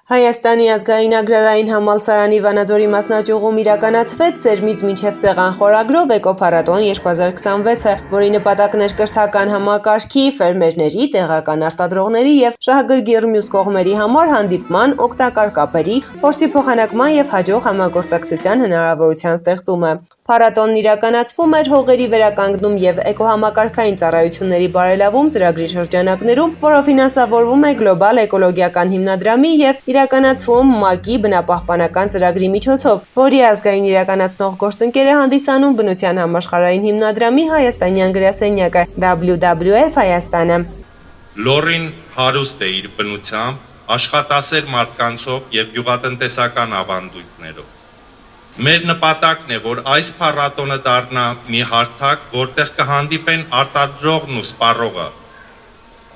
Հայաստանի ազգային agrarային համալսարանի Վանաձորի մասնաճյուղում իրականացվեց «Սերմից մինչև սեղան» խորագրով էկոփառատոն 2026-ը, որի նպատակն էր կրթական համակարգի, ֆերմերների, տեղական արտադրողների և շահագրգիռ մյուս կողմերի համար հանդիպման, օգտակար կապերի, փորձի փոխանակման և հաջող համագործակցության հնարավորության ստեղծումը։ Փառատոնն իրականացվում էր հողերի վերականգնում և էկոհամակարգային ծառայությունների բարելավում ծրագրի շրջանակներում, որը ֆինանսավորվում է գլոբալ էկոլոգիական հիմնադրամի և իրականացվում ՄԱԿ-ի բնապահպանական ծրագրի միջոցով, որի ազգային իրականացնող գործընկեր է հանդիսանում բնության համաշխարհային հիմնադրամի հայաստանյան գրասենյակը WWF Հայաստանը։ Լորին հարուստ է իր բնությամբ, աշխատասեր մարդկանցով և գյուղատնտեսական ավանդույթներով։ Մեր նպատակն է, որ այս փառատոնը դառնա մի հարթակ, որտեղ կհանդիպեն արտադրողն ու սպառողը,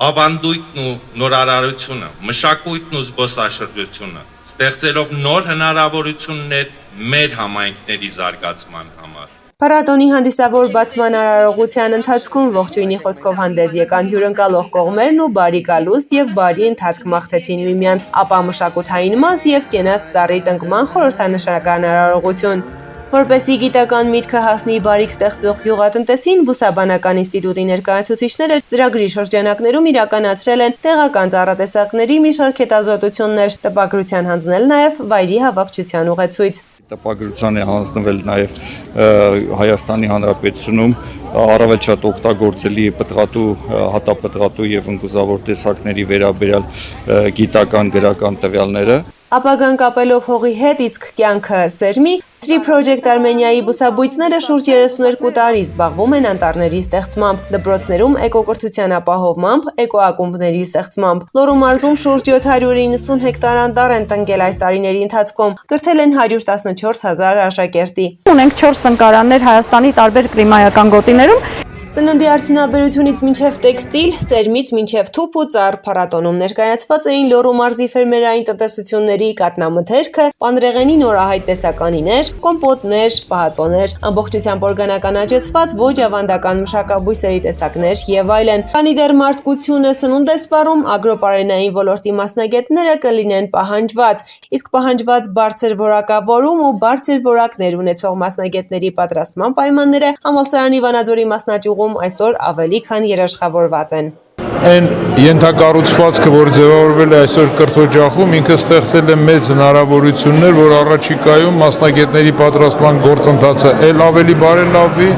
ավանդույթն ու նորարարությունը, մշակույթն ու զբոսաշրջությունը, ստեղծելով նոր հնարավորություններ մեր համայնքների զարգացման համար։ Փառատոնի հանդիսավոր բացման արարողության ընթացքում ողջույնի խոսքով հանդես եկան հյուրընկալող կողմերն ու բարի գալուստ և բարի ընթացք մաղթեցին միմյանց, ապա մշակութային մաս և կենաց ծառի տնկման խորհրդանշական արարողություն։ Որպեսզի գիտական միտքը հասնի բարիք ստեղծող գյուղատնտեսին, Բուսաբանական ինստիտուտի ներկայացուցիչները ծրագրի շրջանակներում իրականացրել են տեղական ծառատեսակների մի շարք հետազոտություններ, տպագրության հանձնել նաև վայրի հավաքչության ուղեցույց։ Տպագրության է հանձնվել նաև Հայաստանի Հանրապետությունում առավել շատ օգտագործելի պտղատու, հատապտղատու և ընկուզավոր տեսակների վերաբերյալ գիտական գրական տվյալները։ Ապագան կապելով հողի հետ, իսկ կյանքը սերմի, Tree Project Armenia-ի բուսաբույծները շուրջ 32 տարի զբաղվում են անտառների ստեղծմամբ, դպրոցներում էկոկրթության ապահովմամբ, էկոակումբների ստեղծմամբ։ Լոռու մարզում շուրջ 790 հեկտար անտառ են տնկել այս տարիների ընթացքում, կրթել են 114 000 աշակերտի։ Ունենք 4 տնկարաններ Հայաստանի տարբեր կլիմայական գոտիներում։ Սննդի արդյունաբերությունից մինչև տեքստիլ, սերմից մինչև թուփ ու ծառ փառատոնում ներկայացված էին Լոռու մարզի ֆերմերային տնտեսությունների կատնամթերքը, պանրեղենի նորահայտ տեսականիներ, կոմպոտներ, պահածոներ, ամբողջությամբ օրգանական աճեցված ոչ ավանդական մշակաբույսերի տեսակներ եւ այլն։ Քանի դեռ մարդկությունը սնունդ է սպառում, ագրոպարենային ոլորտի մասնագետները կլինեն պահանջված, իսկ պահանջված բարձր որակավորում ու բարձր որակներ ունեցող մասնագետների պատրաստման պայմանները համալսարանի Վանաձորի մասնաճյուղում այսօր ավելի քան երաշխավորված են։ Այն ենթակառուցվածքը, որ ձևավորվել է այսօր կրթօջախում, ինքը ստեղծել է մեծ հնարավորություններ, որ առաջիկայում մասնագետների պատրաստման գործընթացը ել ավելի բարելավի,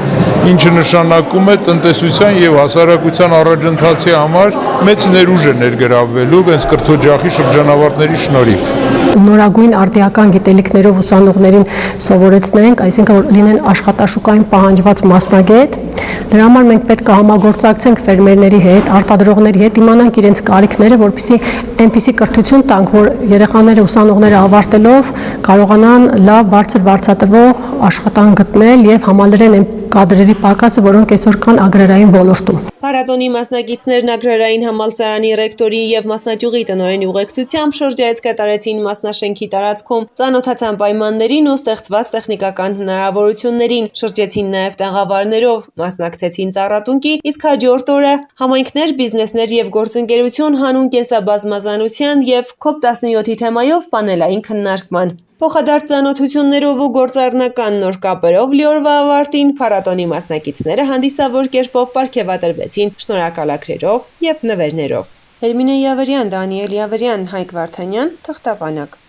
ինչը նշանակում է տնտեսության եւ հասարակության առաջընթացի համար մեծ ներուժ է ներգրավվելու հենց կրթօջախի շրջանավարտների շնորհիվ։ Նորագույն արդիական գիտելիքներով ուսանողներին սովորեցնենք, այսինքն որ լինեն աշխատաշուկային պահանջված մասնագետ։ Դրա համար մենք պետք է համագործակցենք ֆերմերների հետ, արտադրողների հետ, իմանանք իրենց կարիքները, որպեսզի այնպիսի կրթություն տանք, որ երեխաները, ուսանողները ավարտելով կարողանան լավ, բարձր վարձատրվող աշխատանք գտնել եւ համալրեն այն կադրերի պակասը, որոնք այսօր կան agrarային ոլորտում։ Փառատոնի մասնակիցներն Agrarային համալսարանի ռեկտորի եւ մասնաճյուղի տնօրենի ուղեկցությամբ շրջայց կատարեցին մասնաշենքի տարածքում, ծանոթացան պայմաններին ու ստեղծված տեխնիկական հնարավորություններին, շրջեցին նաեւ տաղավարներով, մասնակցեցին ծառատունկի, իսկ հաջորդ օրը համայնքներ, բիզնեսներ եւ գործընկերություն հանուն կենսաբազմազանության եւ COP17-ի թեմայով պանելային քննարկման։ Փոխադարձ ծանոթություններով ու գործառնական նոր կապերով լիօրվա ավարտին փառատոնի մասնակիցները հանդիսավոր կերպով պարգևատրվեցին շնորհակալագրերով եւ նվերներով։ Հերմինե Յավրյան, Դանիել Յավրյան, Հայկ Վարդանյան, Թղթապանակ։